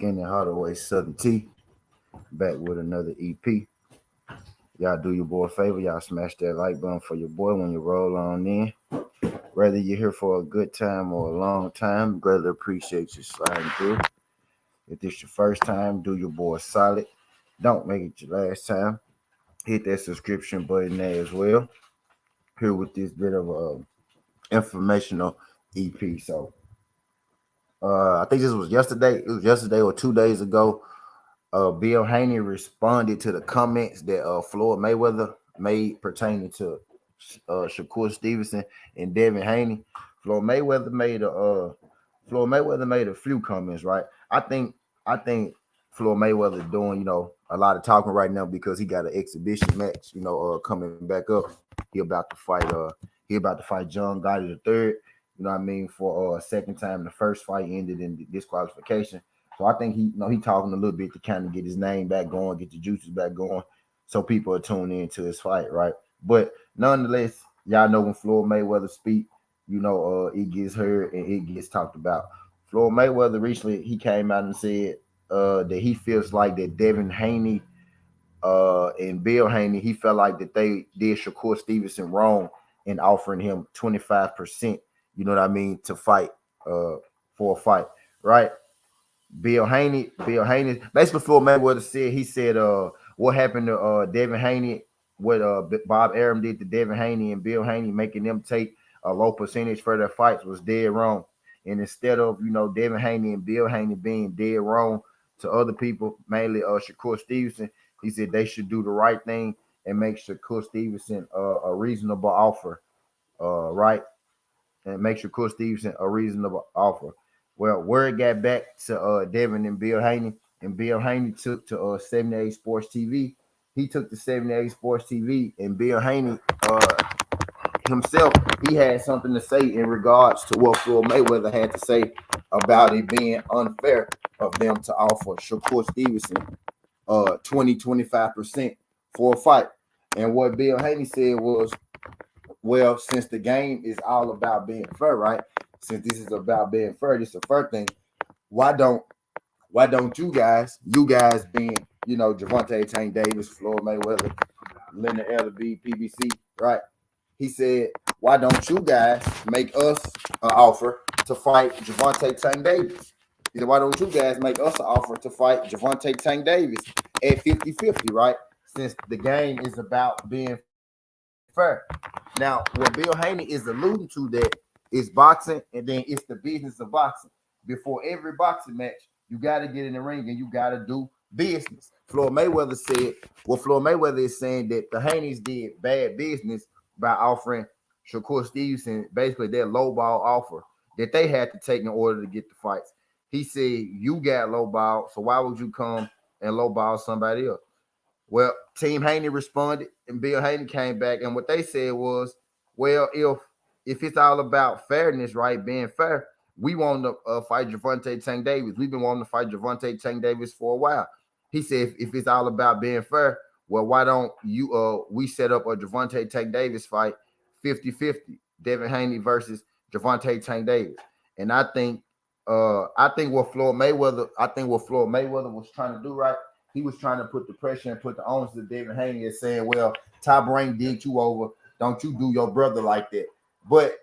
Skinny Hardaway Southern T back with another EP. Y'all do your boy a favor, y'all smash that like button for your boy when you roll on in. Whether you're here for a good time or a long time, greatly appreciate you sliding through. If this your first time, do your boy solid. Don't make it your last time. Hit that subscription button there as well. Here with this bit of informational EP. So I think this was yesterday. It was yesterday or 2 days ago. Bill Haney responded to the comments that Floyd Mayweather made pertaining to Shakur Stevenson and Devin Haney. Floyd Mayweather made a few comments, right? I think Floyd Mayweather doing a lot of talking right now because he got an exhibition match, coming back up. He about to fight John Gotti the third. You know what I mean, for a second time. The first fight ended in disqualification. So I think he talking a little bit to kind of get his name back going, get the juices back going, so people are tuning into his fight, right? But nonetheless, y'all know when Floyd Mayweather speak, it gets heard and it gets talked about. Floyd Mayweather recently he came out and said that he feels like that Devin Haney and Bill Haney, he felt like that they did Shakur Stevenson wrong in offering him 25%, you know what I mean, to fight for a fight, right? Bill Haney, basically Floyd Mayweather said what happened to Devin Haney, what Bob Arum did to Devin Haney and Bill Haney, making them take a low percentage for their fights was dead wrong. And instead of Devin Haney and Bill Haney being dead wrong to other people, mainly Shakur Stevenson, he said they should do the right thing and make Shakur Stevenson a reasonable offer, right? And make Shakur Stevenson a reasonable offer. Well, word got back to Devin and Bill Haney took to 78 Sports TV. He took to 78 Sports TV, and Bill Haney himself, he had something to say in regards to what Floyd Mayweather had to say about it being unfair of them to offer Shakur Stevenson 25% for a fight. And what Bill Haney said was, well, since the game is all about being fair, right? Since this is about being fair, this is a fair thing. Why don't you guys being, Gervonta Tank Davis, Floyd Mayweather, Leonard Ellerbe, PBC, right? He said, why don't you guys make us an offer to fight Gervonta Tank Davis? He said, why don't you guys make us an offer to fight Gervonta Tank Davis at 50-50, right? Since the game is about being fair. Now, what Bill Haney is alluding to that is boxing, and then it's the business of boxing. Before every boxing match, you got to get in the ring and you got to do business. Floyd Mayweather is saying that the Haneys did bad business by offering Shakur Stevenson basically their lowball offer that they had to take in order to get the fights. He said, you got lowball, so why would you come and lowball somebody else? Well, Team Haney responded, and Bill Haney came back, and what they said was, well, if it's all about fairness, right, being fair, we want to fight Gervonta Tank Davis. We've been wanting to fight Gervonta Tank Davis for a while. He said, if it's all about being fair, well, why don't we set up a Gervonta Tank Davis fight 50-50, Devin Haney versus Gervonta Tank Davis. And I think what Floyd Mayweather was trying to do, right? He was trying to put the pressure and put the onus of Devin Haney as saying, well, Top Rank did you over. Don't you do your brother like that. But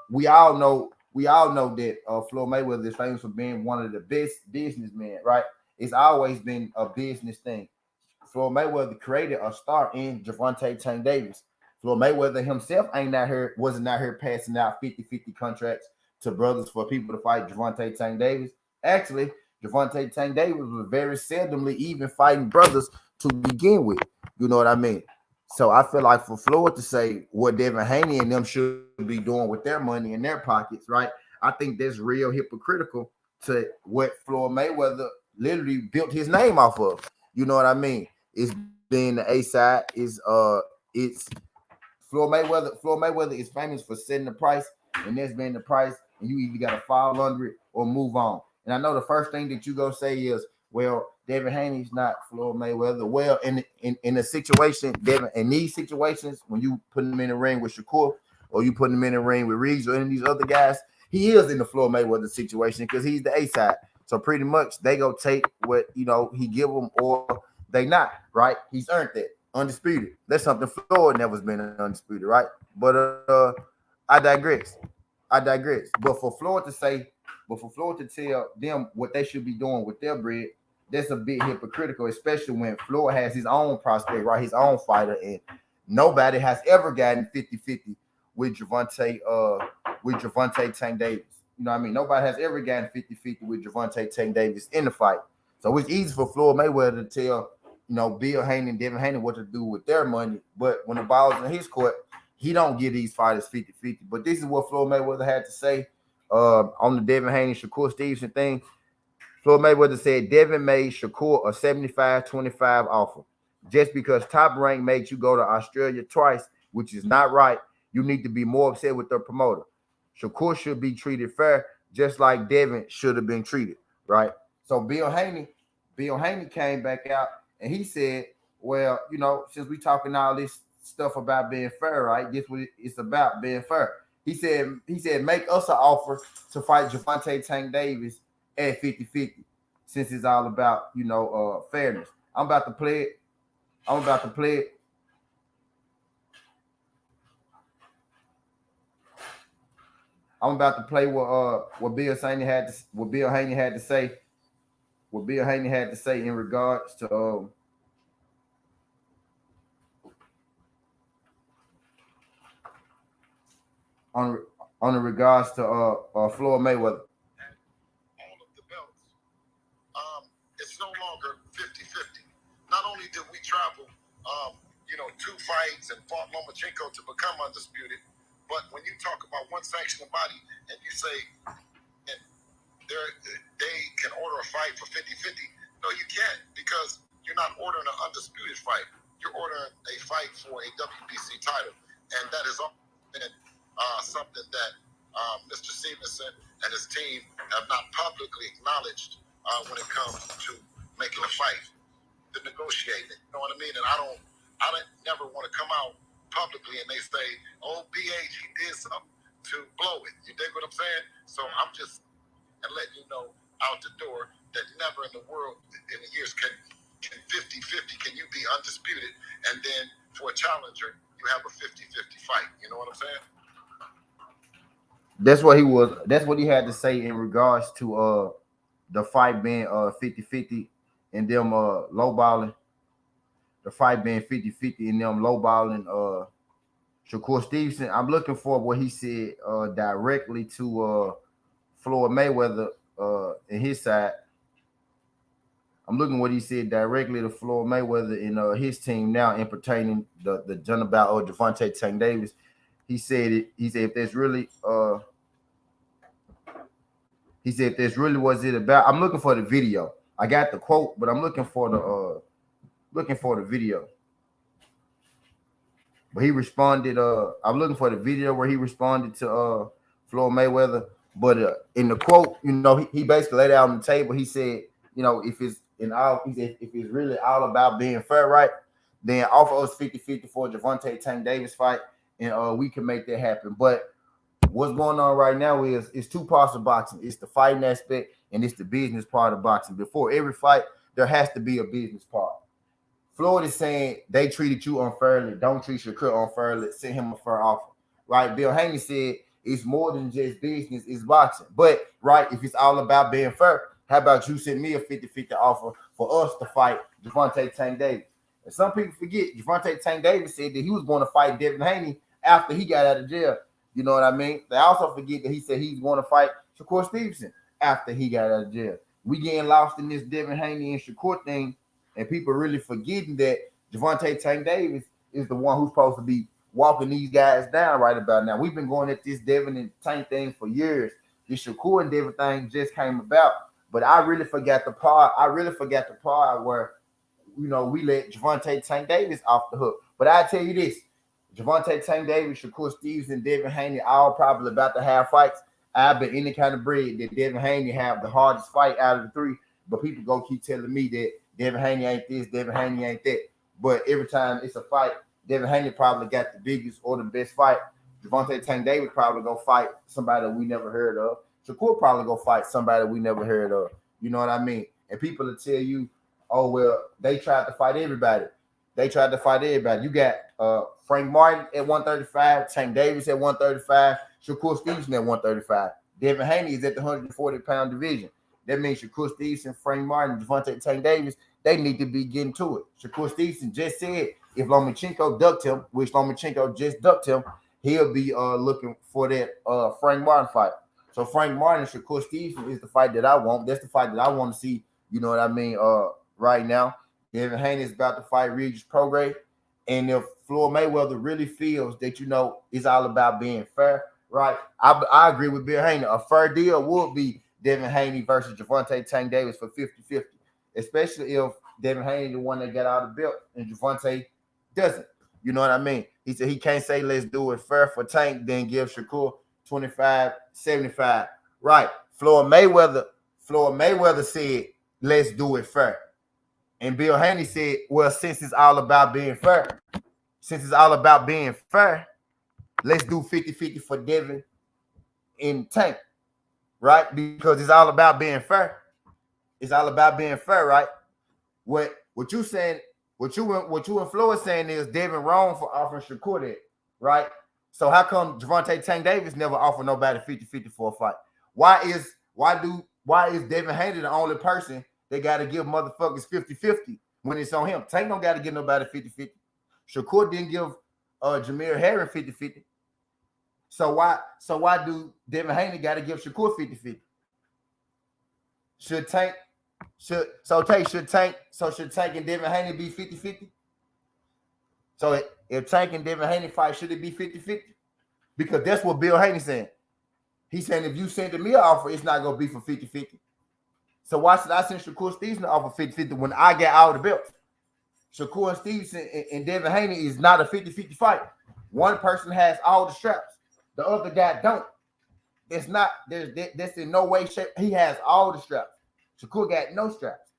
we all know that Floyd Mayweather is famous for being one of the best businessmen, right? It's always been a business thing. Floyd Mayweather created a star in Gervonta Tank Davis. Floyd Mayweather himself wasn't out here passing out 50-50 contracts to brothers for people to fight Gervonta Tank Davis. Actually, Gervonta Tank Davis was very seldomly even fighting brothers to begin with. You know what I mean? So I feel like for Floyd to say what Devin Haney and them should be doing with their money in their pockets, right? I think that's real hypocritical to what Floyd Mayweather literally built his name off of. You know what I mean? It's being the A side. It's Floyd Mayweather. Floyd Mayweather is famous for setting the price, and that's been the price, and you either got to fall under it or move on. And I know the first thing that you go say is, well, Devin Haney's not Floyd Mayweather. Well, in a situation, in these situations, when you put him in the ring with Shakur or you put him in the ring with Reeves or any of these other guys, he is in the Floyd Mayweather situation because he's the A side. So pretty much they go take what he give them or they not, right? He's earned that. Undisputed. That's something Floyd never's been undisputed, right? But I digress. I digress. But for Floyd to tell them what they should be doing with their bread, that's a bit hypocritical, especially when Floyd has his own prospect, right? His own fighter, and nobody has ever gotten 50-50 with Gervonta Tank Davis. You know what I mean? Nobody has ever gotten 50-50 with Gervonta Tank Davis in the fight. So it's easy for Floyd Mayweather to tell, Bill Haney and Devin Haney what to do with their money. But when the ball's in his court, he don't give these fighters 50-50. But this is what Floyd Mayweather had to say on the Devin Haney, Shakur Stevenson thing. Floyd Mayweather said Devin made Shakur a 75-25 offer. Just because Top Rank made you go to Australia twice, which is not right, you need to be more upset with the promoter. Shakur should be treated fair, just like Devin should have been treated, right? So Bill Haney came back out and he said, well, since we talking all this stuff about being fair, right? This what it's about, being fair. He said, make us an offer to fight Gervonta Tank Davis at 50-50, since it's all about, fairness. I'm about to play it. I'm about to play what Bill Haney had to say. What Bill Haney had to say in regards to on the regards to Floyd Mayweather. All of the belts. It's no longer 50-50. Not only did we travel, 2 fights and fought Lomachenko to become undisputed, but when you talk about one sanctioned body and you say and they can order a fight for 50-50, no, you can't, because you're not ordering an undisputed fight. You're ordering a fight for a WBC title, and that has been something that Mr. Stevenson and his team have not publicly acknowledged when it comes to making a fight, to negotiating it. You know what I mean? And I don't never want to come out publicly and they say, "Oh, BH, he did something to blow it." You dig what I'm saying? So I'm just letting you know out the door that never in the world in the years can 50-50 can you be undisputed, and then for a challenger you have a 50-50 fight. You know what I'm saying? That's what he had to say in regards to the fight being 50-50 and them lowballing. The fight being 50-50 and them lowballing Shakur Stevenson. I'm looking for what he said directly to Floyd Mayweather and his side. I'm looking what he said directly to Floyd Mayweather and his team now in pertaining the John about Gervonta Tank Davis. He said if there's really was it about. I'm looking for the video. I got the quote, but I'm looking for the video. But he responded. I'm looking for the video where he responded to Floyd Mayweather. But in the quote, he basically laid out on the table. He said, if it's if it's really all about being fair, right, then offer us 50-50 for Gervonta Tank Davis fight, and we can make that happen. But what's going on right now is it's 2 parts of boxing. It's the fighting aspect and it's the business part of boxing. Before every fight, there has to be a business part. Floyd is saying they treated you unfairly. Don't treat Shakur unfairly. Send him a fair offer. Right? Bill Haney said it's more than just business, it's boxing. But, right, if it's all about being fair, how about you send me a 50-50 offer for us to fight Gervonta Tank Davis? And some people forget Gervonta Tank Davis said that he was going to fight Devin Haney after he got out of jail. You know what I mean? They also forget that he said he's going to fight Shakur Stevenson after he got out of jail. We getting lost in this Devin Haney and Shakur thing, and people really forgetting that Gervonta Tank Davis is the one who's supposed to be walking these guys down right about now. We've been going at this Devin and Tank thing for years. This Shakur and Devin thing just came about, but I really forgot the part. Where we let Gervonta Tank Davis off the hook. But I tell you this: Gervonta Tank Davis, Shakur Stevenson, Devin Haney, all probably about to have fights. I bet any kind of bread that Devin Haney have the hardest fight out of the 3. But people go keep telling me that Devin Haney ain't this, Devin Haney ain't that. But every time it's a fight, Devin Haney probably got the biggest or the best fight. Gervonta Tank Davis probably go fight somebody that we never heard of. Shakur probably go fight somebody we never heard of. You know what I mean? And people will tell you, oh, well, they tried to fight everybody. They tried to fight everybody. You got Frank Martin at 135, Tank Davis at 135, Shakur Stevenson at 135. Devin Haney is at the 140-pound division. That means Shakur Stevenson, Frank Martin, Devontae Tank Davis, they need to be getting to it. Shakur Stevenson just said if Lomachenko ducked him, which Lomachenko just ducked him, he'll be looking for that Frank Martin fight. So Frank Martin and Shakur Stevenson is the fight that I want. That's the fight that I want to see. You know what I mean? Right now, Devin Haney is about to fight Regis Prograis. And if Floyd Mayweather really feels that, you know, it's all about being fair, right? I agree with Bill Haney. A fair deal would be Devin Haney versus Gervonta Tank Davis for 50-50, especially if Devin Haney the one that got out of the belt and Gervonta doesn't. You know what I mean? He said he can't say let's do it fair for Tank, then give Shakur 25-75. Right. Floyd Mayweather said let's do it fair. And Bill Haney said, well, since it's all about being fair, let's do 50-50 for Devin and Tank, right? Because it's all about being fair. It's all about being fair, right? What you saying, what you and Floyd saying is Devin wrong for offering Shakur that, right? So how come Gervonta Tank Davis never offered nobody 50-50 for a fight? Why is Devin Haney the only person they got to give motherfuckers 50-50 when it's on him? Tank don't got to give nobody 50-50. Shakur didn't give Jameer Herring 50-50. So why do Devin Haney got to give Shakur 50-50? Should Tank and Devin Haney be 50-50? So if Tank and Devin Haney fight, should it be 50-50? Because that's what Bill Haney saying. He's saying if you send me an offer, it's not gonna be for 50-50. So why should I send Shakur Stevenson an offer 50-50 when I get all the belts? Shakur Stevenson and Devin Haney is not a 50-50 fight. One person has all the straps, the other guy don't. That's in no way, shape. He has all the straps. Shakur got no straps.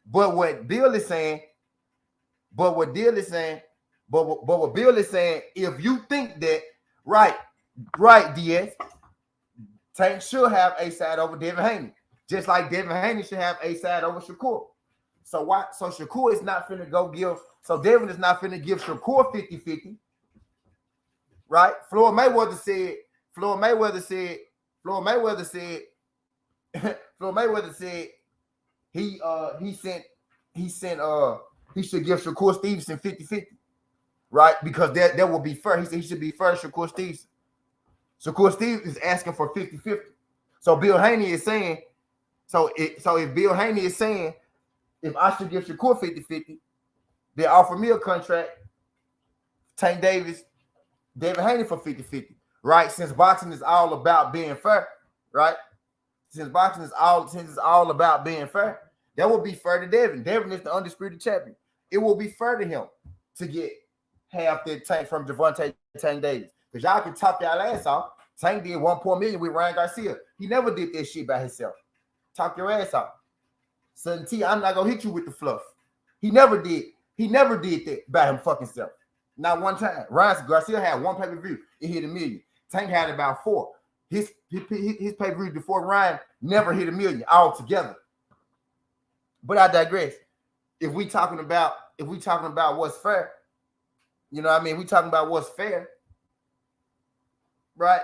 But what Bill is saying, if you think that, right, Diaz, Tank should have a side over Devin Haney, just like Devin Haney should have a side over Shakur. So Shakur is not finna go give. So Devin is not finna give Shakur 50-50, right? Floyd Mayweather said he should give Shakur Stevenson 50-50, right? Because that will be fair. He said he should be fair to Shakur Stevenson. Shakur Stevenson is asking for 50-50. So Bill Haney is saying, if Bill Haney is saying, if I should give Shakur 50-50, they offer me a contract, Tank Davis, Devin Haney for 50-50, right? Since boxing is all about being fair, right? Since it's all about being fair, that will be fair to Devin. Devin is the undisputed champion. It will be fair to him to get half that Tank from Gervonta Tank Davis. Because y'all can top y'all ass off. Tank did 1 million with Ryan Garcia. He never did that shit by himself. Talk your ass off. Son T, I'm not gonna hit you with the fluff. He never did that by him fucking self. Not one time. Ryan Garcia had one pay-per-view. It hit 1 million. Tank had about 4. His pay-per-view before Ryan never hit 1 million altogether. But I digress. If we talking about what's fair, you know what I mean? We talking about what's fair, right?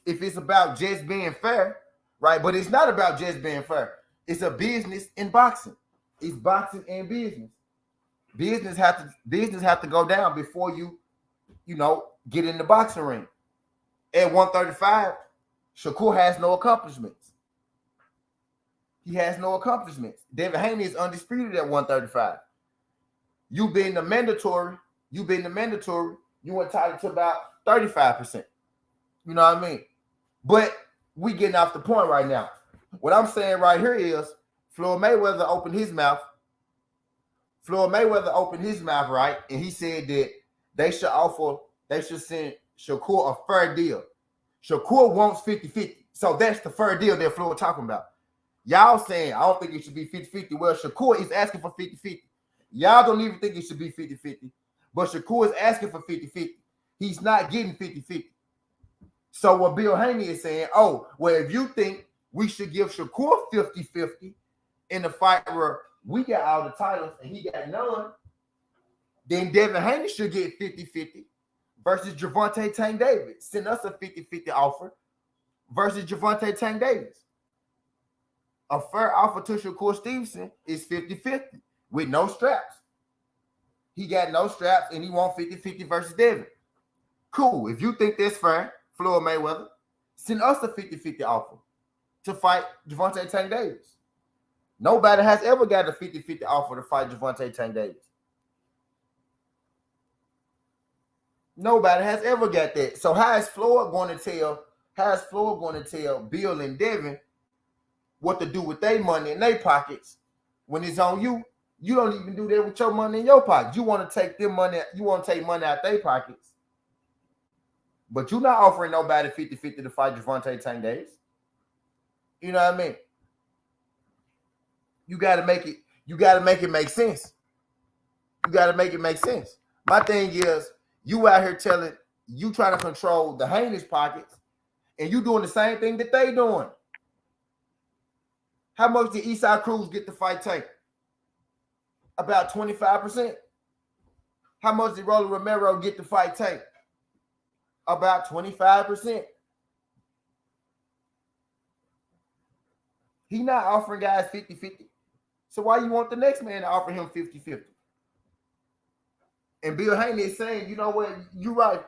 If it's about just being fair, right? But it's not about just being fair. It's a business in boxing. It's boxing and business. Business have to go down before you get in the boxing ring. At 135, Shakur has no accomplishments. He has no accomplishments. Devin Haney is undisputed at 135. You being the mandatory, you entitled to about 35%. You know what I mean? But we getting off the point right now. What I'm saying right here is Floyd Mayweather opened his mouth. Right? And he said that they should send Shakur a fair deal. Shakur wants 50-50. So that's the fair deal that Floyd talking about. Y'all saying, I don't think it should be 50-50. Well, Shakur is asking for 50-50. Y'all don't even think it should be 50-50. But Shakur is asking for 50-50. He's not getting 50-50. So what Bill Haney is saying, oh, well, if you think we should give Shakur 50-50, in the fight where we got all the titles and he got none, then Devin Haney should get 50-50 versus Gervonta Tank-Devin. Send us a 50-50 offer versus Gervonta Tank-Devin. A fair offer to Shakur Stevenson is 50-50 with no straps. He got no straps and he won 50-50 versus Devin. Cool. If you think that's fair, Floyd Mayweather, send us a 50-50 offer to fight Gervonta Tank-Devin. Nobody has ever got a 50-50 offer to fight Gervonta Tank-Devin. Nobody has ever got that. So how is Floyd going to tell Bill and Devin what to do with their money in their pockets when it's on you? You don't even do that with your money in your pocket. You want to take their money, you want to take money out their pockets. But you're not offering nobody 50-50 to fight Gervonta Tank-Devin. You know what I mean? You gotta make it make sense. You gotta make it make sense. My thing is, you out here you trying to control the Haney's pockets, and you doing the same thing that they doing. How much did Eastside Cruz get to fight Tank? About 25%. How much did Rolly Romero get to fight Tank? About 25%. He not offering guys 50-50. So why you want the next man to offer him 50-50? And Bill Haney is saying, you know what, you're right,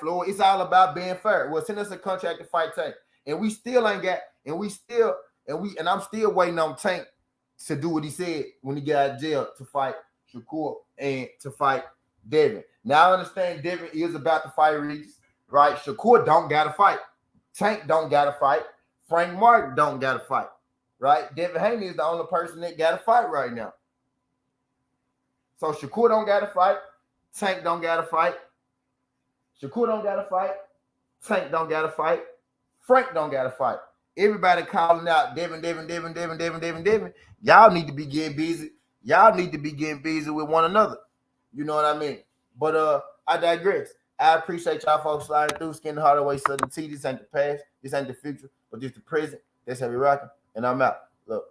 Floyd. It's all about being fair. Well, send us a contract to fight Tank. And we still ain't got, and I'm still waiting on Tank to do what he said when he got out of jail to fight Shakur and to fight Devin. Now I understand Devin is about to fight Regis, right? Shakur don't gotta fight. Tank don't gotta fight. Frank Martin don't gotta fight, right? Devin Haney is the only person that gotta fight right now. So Shakur don't gotta fight. Tank don't gotta fight. Shakur don't gotta fight. Tank don't gotta fight. Frank don't gotta fight. Everybody calling out Devin. Y'all need to be getting busy. Y'all need to be getting busy with one another. You know what I mean? But I digress. I appreciate y'all folks sliding through. Skin the Hardaway Southern T. This ain't the past. This ain't the future. But this the present. That's how we rocking. And I'm out. Look.